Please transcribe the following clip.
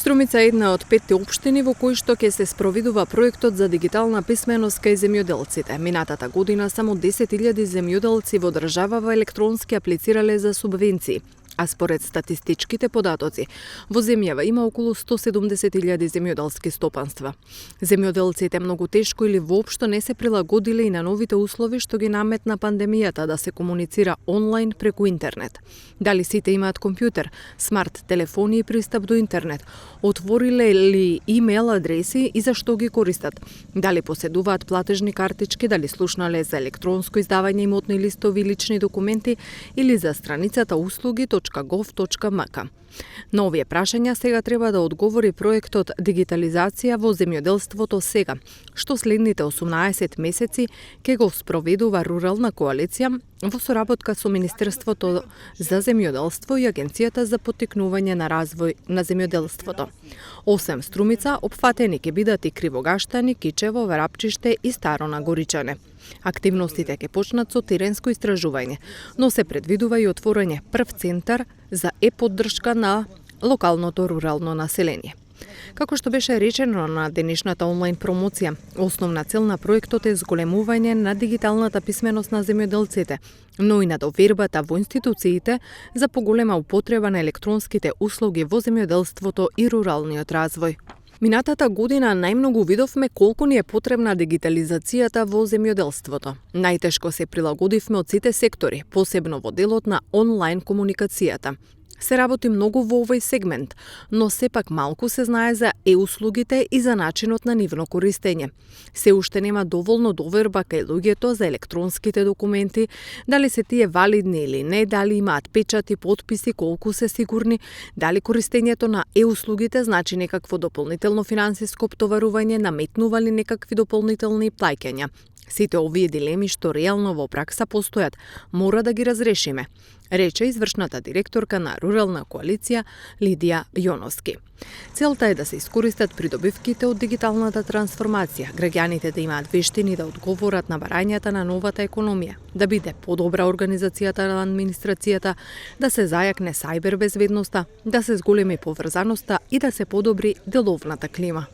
Струмица е една од 5 општини во кои што ќе се спроведува проектот за дигитална писменост кај земјоделците. Минатата година само 10.000 земјоделци во државава електронски аплицирале за субвенции. А според статистичките податоци, во земјава има околу 170.000 земјоделски стопанства. Земјоделците многу тешко или воопшто не се прилагодиле и на новите услови што ги наметна пандемијата да се комуницира онлайн преку интернет. Дали сите имаат компјутер, смарт телефони и пристап до интернет, отвориле ли имейл адреси и за што ги користат, дали поседуваат платежни картички, дали слушнале за електронско издавање имотни листови и лични документи или за страницата услуги.gov.mk. На овие прашања сега треба да одговори проектот Дигитализација во земјоделството сега, што следните 18 месеци ќе го спроведува Рурална коалиција во соработка со Министерството за земјоделство и Агенцијата за поттикнување на развој на земјоделството. Осем Струмица, опфатени ќе бидат и Кривогаштани, Кичево, Врапчиште и Старо Нагоричане. Активностите ќе почнат со теренско истражување, но се предвидува и отворање прв центар за поддршка на локалното рурално население. Како што беше речено на денешната онлайн промоција, основна цел на проектот е зголемување на дигиталната писменост на земјоделците, но и на довербата во институциите за поголема употреба на електронските услуги во земјоделството и руралниот развој. Минатата година најмногу видовме колку ни е потребна дигитализацијата во земјоделството. Најтешко се прилагодивме од сите сектори, посебно во делот на онлайн комуникацијата. Се работи многу во овој сегмент, но сепак малку се знае за услугите и за начинот на нивно користење. Се уште нема доволно доверба кај луѓето за електронските документи, дали се тие валидни или не, дали имаат печати, подписи, колку се сигурни, дали користењето на услугите значи некакво дополнително финансиско оптоварување, наметнува ли некакви дополнителни плаќања. Сите овие дилеми што реално во пракса постојат, мора да ги разрешиме, рече извршната директорка на Рурална коалиција Лидија Јоновски. Целта е да се искористат придобивките од дигиталната трансформација, граѓаните да имаат вештини да одговорат на барањата на новата економија, да биде подобра организацијата на администрацијата, да се зајакне сајбер безбедноста, да се зголеми поврзаноста и да се подобри деловната клима.